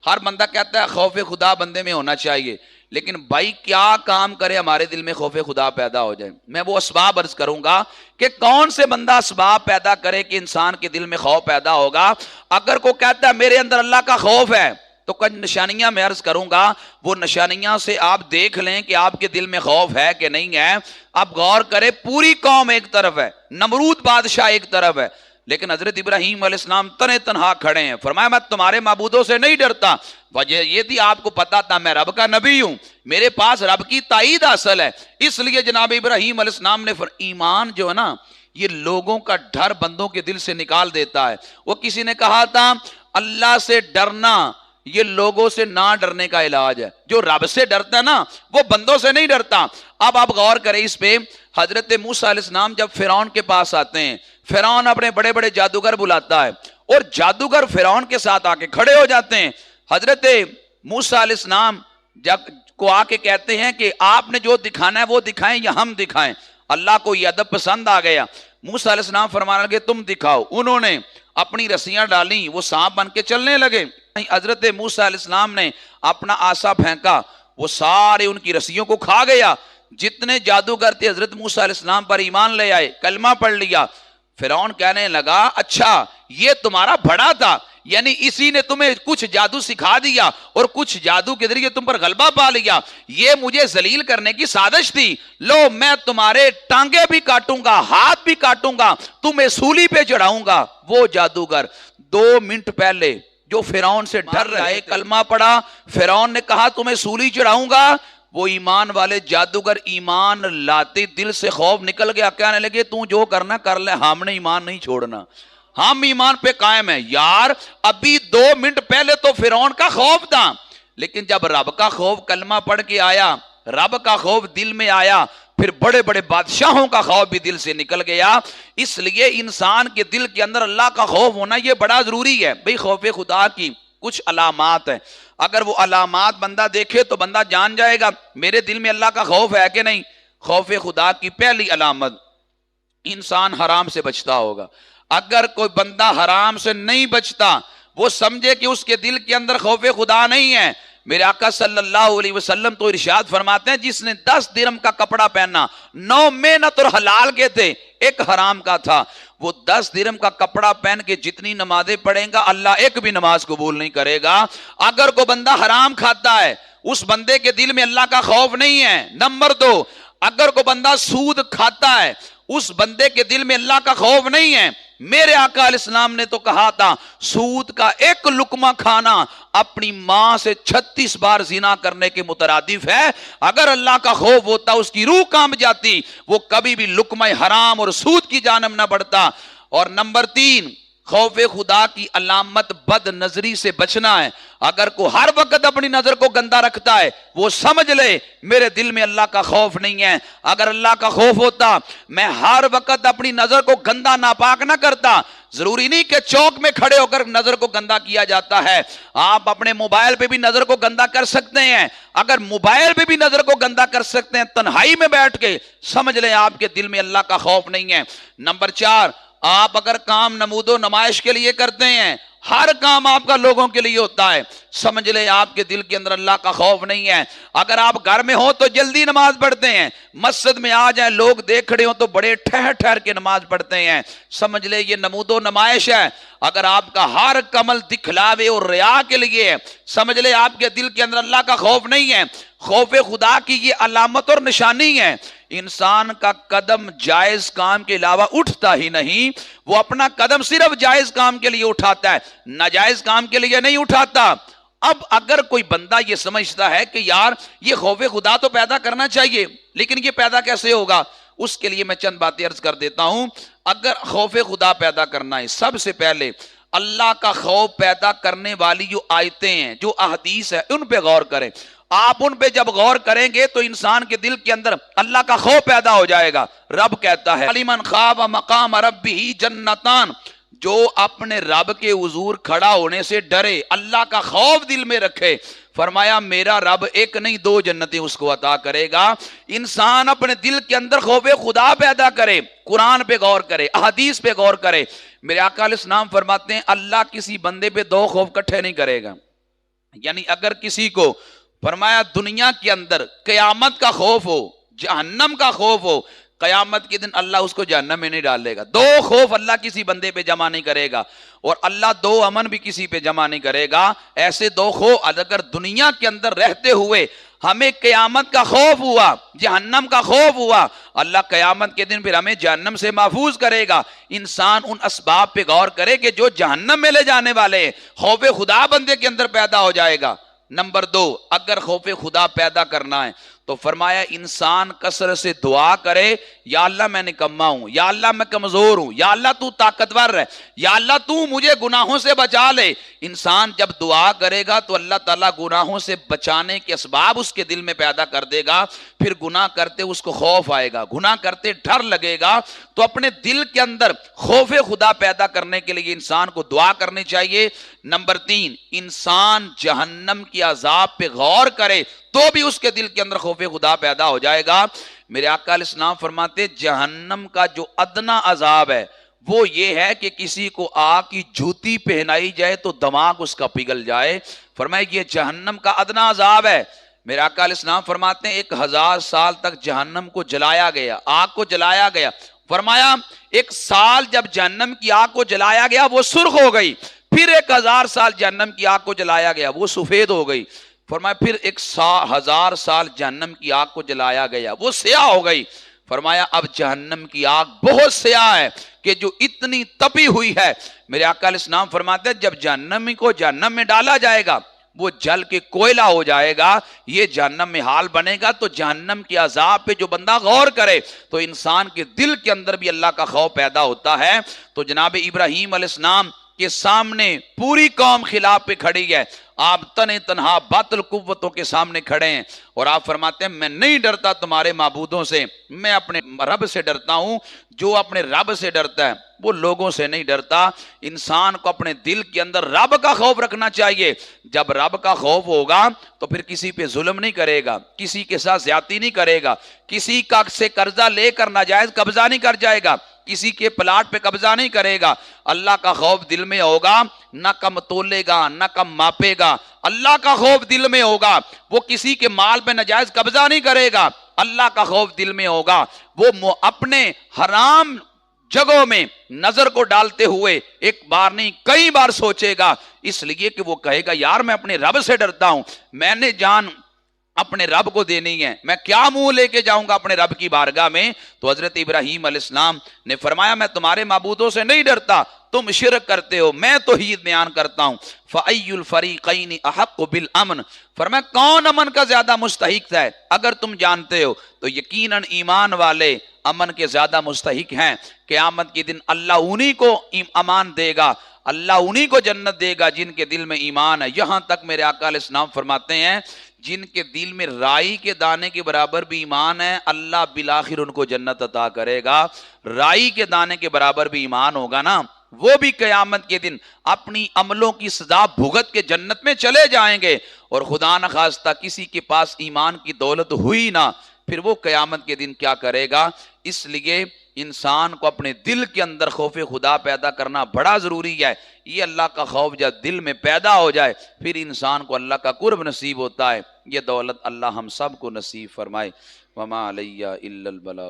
ہر بندہ کہتا ہے خوف خدا بندے میں ہونا چاہیے، لیکن بھائی کیا کام کرے ہمارے دل میں خوف خدا پیدا ہو جائے؟ میں وہ اسباب عرض کروں گا کہ کون سے بندہ اسباب پیدا کرے کہ انسان کے دل میں خوف پیدا ہوگا۔ اگر کوئی کہتا ہے میرے اندر اللہ کا خوف ہے تو کچھ نشانیاں میں عرض کروں گا، وہ نشانیاں سے آپ دیکھ لیں کہ آپ کے دل میں خوف ہے کہ نہیں ہے۔ آپ غور کریں، پوری قوم ایک طرف ہے، نمرود بادشاہ ایک طرف ہے، لیکن حضرت ابراہیم علیہ السلام تنے تنہا کھڑے ہیں، فرمایا میں تمہارے معبودوں سے نہیں ڈرتا۔ وجہ یہ تھی آپ کو پتا تھا میں رب کا نبی ہوں، میرے پاس رب کی تائید حاصل ہے، اس لیے جناب ابراہیم علیہ السلام نے ایمان جو ہے نا یہ لوگوں کا ڈر بندوں کے دل سے نکال دیتا ہے۔ وہ کسی نے کہا تھا اللہ سے ڈرنا یہ لوگوں سے نہ ڈرنے کا علاج ہے، جو رب سے ڈرتا ہے نا وہ بندوں سے نہیں ڈرتا۔ اب آپ غور کریں اس پہ، حضرت موسیٰ علیہ السلام جب فرعون کے پاس آتے ہیں، فرعون اپنے بڑے بڑے جادوگر بلاتا ہے اور جادوگر فرعون کے ساتھ آ کے کھڑے ہو جاتے ہیں۔ حضرت موسیٰ علیہ السلام جب کو آ کے کہتے ہیں کہ آپ نے جو دکھانا ہے وہ دکھائیں یا ہم دکھائیں؟ اللہ کو یہ ادب پسند آ گیا، موسیٰ علیہ السلام فرمانے لگے تم دکھاؤ۔ انہوں نے اپنی رسیاں ڈالیں، وہ سانپ بن کے چلنے لگے۔ حضرت موسیٰ علیہ السلام نے اپنا عصا پھینکا، وہ سارے ان کی رسیوں کو کھا گیا۔ جتنے جادوگر تھے حضرت موسیٰ علیہ السلام پر ایمان لے آئے، کلمہ پڑھ لیا۔ فرعون کہنے لگا اچھا یہ تمہارا بڑا تھا، یعنی اسی نے تمہیں کچھ جادو سکھا دیا اور کچھ جادو کے ذریعے تم پر غلبہ پا لیا، یہ مجھے ذلیل کرنے کی سازش تھی۔ لو میں تمہارے ٹانگیں بھی کاٹوں گا، ہاتھ بھی کاٹوں گا، تمہیں سولی پہ چڑھاؤں گا۔ وہ جادوگر 2 منٹ پہلے جو فرعون سے ڈر رہے کلمہ پڑھا، فرعون نے کہا تمہیں سولی چڑھاؤں گا، وہ ایمان والے جادوگر ایمان لاتے دل سے خوف نکل گیا، کہنے لگے تو جو کرنا کر لے، ہم نے ایمان نہیں چھوڑنا، ہم ایمان پہ قائم ہیں۔ یار ابھی 2 منٹ پہلے تو فرعون کا خوف تھا، لیکن جب رب کا خوف کلمہ پڑھ کے آیا، رب کا خوف دل میں آیا، پھر بڑے بڑے بادشاہوں کا خوف بھی دل سے نکل گیا۔ اس لیے انسان کے دل کے اندر اللہ کا خوف ہونا یہ بڑا ضروری ہے۔ بھئی خوف خدا کی کچھ علامات ہیں، اگر وہ علامات بندہ دیکھے تو بندہ جان جائے گا میرے دل میں اللہ کا خوف ہے کہ نہیں۔ خوف خدا کی پہلی علامت، انسان حرام سے بچتا ہوگا۔ اگر کوئی بندہ حرام سے نہیں بچتا، وہ سمجھے کہ اس کے دل کے اندر خوف خدا نہیں ہے۔ میرے آقا صلی اللہ علیہ وسلم تو ارشاد فرماتے ہیں جس نے 10 درہم کا کپڑا پہنا، 9 محنت اور حلال کے تھے، 1 حرام کا تھا، وہ 10 درہم کا کپڑا پہن کے جتنی نمازیں پڑھیں گا اللہ ایک بھی نماز قبول نہیں کرے گا۔ اگر کوئی بندہ حرام کھاتا ہے اس بندے کے دل میں اللہ کا خوف نہیں ہے۔ نمبر 2، اگر کوئی بندہ سود کھاتا ہے اس بندے کے دل میں اللہ کا خوف نہیں ہے۔ میرے آقا علیہ السلام نے تو کہا تھا سود کا 1 لقمہ کھانا اپنی ماں سے 36 بار زنا کرنے کے مترادف ہے۔ اگر اللہ کا خوف ہوتا اس کی روح کانپ جاتی، وہ کبھی بھی لقمہ حرام اور سود کی جانب نہ بڑھتا۔ اور نمبر 3، خوف خدا کی علامت بد نظری سے بچنا ہے۔ اگر کوئی ہر وقت اپنی نظر کو گندا رکھتا ہے وہ سمجھ لے میرے دل میں اللہ کا خوف نہیں ہے۔ اگر اللہ کا خوف ہوتا میں ہر وقت اپنی نظر کو گندا ناپاک نہ کرتا۔ ضروری نہیں کہ چوک میں کھڑے ہو کر نظر کو گندا کیا جاتا ہے، آپ اپنے موبائل پہ بھی نظر کو گندا کر سکتے ہیں۔ اگر موبائل پہ بھی نظر کو گندا کر سکتے ہیں تنہائی میں بیٹھ کے، سمجھ لیں آپ کے دل میں اللہ کا خوف نہیں ہے۔ نمبر 4، آپ اگر کام نمود و نمائش کے لیے کرتے ہیں، ہر کام آپ کا لوگوں کے لیے ہوتا ہے، سمجھ لیں آپ کے دل کے اندر اللہ کا خوف نہیں ہے۔ اگر آپ گھر میں ہو تو جلدی نماز پڑھتے ہیں، مسجد میں آ جائیں لوگ دیکھ رہے ہوں تو بڑے ٹھہر ٹھہر کے نماز پڑھتے ہیں، سمجھ لیں یہ نمود و نمائش ہے۔ اگر آپ کا ہر عمل دکھلاوے اور ریا کے لیے ہے، سمجھ لیں آپ کے دل کے اندر اللہ کا خوف نہیں ہے۔ خوف خدا کی یہ علامت اور نشانی ہے۔ انسان کا قدم جائز کام کے علاوہ اٹھتا ہی نہیں، وہ اپنا قدم صرف جائز کام کے لیے اٹھاتا ہے، ناجائز کام کے لیے نہیں اٹھاتا۔ اب اگر کوئی بندہ یہ سمجھتا ہے کہ یار یہ خوف خدا تو پیدا کرنا چاہیے، لیکن یہ پیدا کیسے ہوگا، اس کے لیے میں چند باتیں عرض کر دیتا ہوں۔ اگر خوف خدا پیدا کرنا ہے، سب سے پہلے اللہ کا خوف پیدا کرنے والی جو آیتیں ہیں، جو احادیث ہے، ان پہ غور کریں۔ آپ ان پہ جب غور کریں گے تو انسان کے دل کے اندر اللہ کا خوف پیدا ہو جائے گا۔ رب کہتا ہے لمن خاف مقام ربہ جنتان، جو اپنے رب کے حضور کھڑا ہونے سے ڈرے، اللہ کا خوف دل میں رکھے، فرمایا میرا رب 1 نہیں 2 جنتیں اس کو عطا کرے گا۔ انسان اپنے دل کے اندر خوف خدا پیدا کرے، قرآن پہ غور کرے، احادیث پہ غور کرے۔ میرے آقا علیہ السلام فرماتے ہیں اللہ کسی بندے پہ 2 خوف اکٹھے نہیں کرے گا۔ یعنی اگر کسی کو فرمایا دنیا کے اندر قیامت کا خوف ہو، جہنم کا خوف ہو، قیامت کے دن اللہ اس کو جہنم میں نہیں ڈالے گا۔ دو خوف اللہ کسی بندے پہ جمع نہیں کرے گا، اور اللہ دو امن بھی کسی پہ جمع نہیں کرے گا۔ ایسے دو خوف اگر دنیا کے اندر رہتے ہوئے ہمیں قیامت کا خوف ہوا، جہنم کا خوف ہوا، اللہ قیامت کے دن پھر ہمیں جہنم سے محفوظ کرے گا۔ انسان ان اسباب پہ غور کرے کہ جو جہنم میں لے جانے والے ہیں، خوف خدا بندے کے اندر پیدا ہو جائے گا۔ نمبر دو، اگر خوف خدا پیدا کرنا ہے تو فرمایا انسان کثرت سے دعا کرے، یا اللہ میں نکما ہوں، یا اللہ میں کمزور ہوں، یا اللہ تو طاقتور ہے، یا اللہ تو مجھے گناہوں سے بچا لے۔ انسان جب دعا کرے گا تو اللہ تعالیٰ گناہوں سے بچانے کے اسباب اس کے دل میں پیدا کر دے گا۔ پھر گناہ کرتے اس کو خوف آئے گا، گناہ کرتے ڈر لگے گا۔ تو اپنے دل کے اندر خوف خدا پیدا کرنے کے لیے انسان کو دعا کرنی چاہیے۔ نمبر تین، انسان جہنم کی عذاب پہ غور کرے تو بھی اس کے دل کے اندر خوف خدا پیدا ہو جائے گا۔ میرے آقا علیہ السلام فرماتے جہنم کا جو ادنا عذاب ہے وہ یہ ہے کہ کسی کو آگ کی جوتی پہنائی جائے تو دماغ اس کا پگھل جائے۔ فرمایا یہ جہنم کا ادنا عذاب ہے۔ میرے آقا علیہ السلام فرماتے ہیں 1000 سال تک جہنم کو جلایا گیا، آگ کو جلایا گیا۔ فرمایا 1 سال جب جہنم کی آگ کو جلایا گیا وہ سرخ ہو گئی، پھر 1000 سال جہنم کی آگ کو جلایا گیا وہ سفید ہو گئی۔ فرمایا پھر 1000 سال جہنم کی آگ کو جلایا گیا وہ سیاہ ہو گئی۔ فرمایا اب جہنم کی آگ بہت سیاہ ہے کہ جو اتنی تپی ہوئی ہے۔ میرے آقا علیہ السلام فرماتے ہیں جب جہنمی کو جہنم میں ڈالا جائے گا وہ جل کے کوئلہ ہو جائے گا، یہ جہنم میں حال بنے گا۔ تو جہنم کی عذاب پہ جو بندہ غور کرے تو انسان کے دل کے اندر بھی اللہ کا خوف پیدا ہوتا ہے۔ تو جناب ابراہیم علیہ السلام کے سامنے پوری قوم خلاف پہ کھڑی ہے، آپ تنہا باطل قوتوں کے سامنے کھڑے ہیں، اور آپ فرماتے ہیں میں نہیں ڈرتا تمہارے معبودوں سے، میں اپنے رب سے ڈرتا ہوں۔ جو اپنے رب سے ڈرتا ہے وہ لوگوں سے نہیں ڈرتا۔ انسان کو اپنے دل کے اندر رب کا خوف رکھنا چاہیے۔ جب رب کا خوف ہوگا تو پھر کسی پہ ظلم نہیں کرے گا، کسی کے ساتھ زیادتی نہیں کرے گا، کسی کا سے قرضہ لے کر ناجائز قبضہ نہیں کر جائے گا، کسی کے پلاٹ پہ قبضہ نہیں کرے گا۔ اللہ کا خوف دل میں ہوگا، نہ کم تولے گا نہ کم ماپے گا۔ اللہ کا خوف دل میں ہوگا، وہ کسی کے مال پہ ناجائز قبضہ نہیں کرے گا۔ اللہ کا خوف دل میں ہوگا، وہ اپنے حرام جگہوں میں نظر کو ڈالتے ہوئے ایک بار نہیں کئی بار سوچے گا، اس لیے کہ وہ کہے گا یار میں اپنے رب سے ڈرتا ہوں، میں نے جان اپنے رب کو دینی ہے، میں کیا منہ لے کے جاؤں گا اپنے رب کی بارگاہ میں۔ تو حضرت ابراہیم علیہ السلام نے فرمایا میں تمہارے معبودوں سے نہیں ڈرتا، تم شرک کرتے ہو، میں توحید بیان کرتا ہوں۔ فَأَيُّ الْفَرِيقَيْنِ أَحَقُّ بِالْأَمْنِ، فرمایا کون امن کا زیادہ مستحق ہے؟ اگر تم جانتے ہو تو یقیناً ایمان والے امن کے زیادہ مستحق ہیں۔ قیامت کے دن اللہ انہی کو امان دے گا، اللہ انہی کو جنت دے گا جن کے دل میں ایمان ہے۔ یہاں تک میرے آقا علیہ السلام فرماتے ہیں جن کے دل میں رائی کے دانے کے برابر بھی ایمان ہے اللہ بالآخر ان کو جنت عطا کرے گا۔ رائی کے دانے کے برابر بھی ایمان ہوگا نا، وہ بھی قیامت کے دن اپنی عملوں کی سزا بھگت کے جنت میں چلے جائیں گے، اور خدا نخواستہ کسی کے پاس ایمان کی دولت ہوئی نہ، پھر وہ قیامت کے دن کیا کرے گا؟ اس لیے انسان کو اپنے دل کے اندر خوف خدا پیدا کرنا بڑا ضروری ہے۔ یہ اللہ کا خوف جب دل میں پیدا ہو جائے پھر انسان کو اللہ کا قرب نصیب ہوتا ہے۔ یہ دولت اللہ ہم سب کو نصیب فرمائے۔ وما علیہ الا البلاغ۔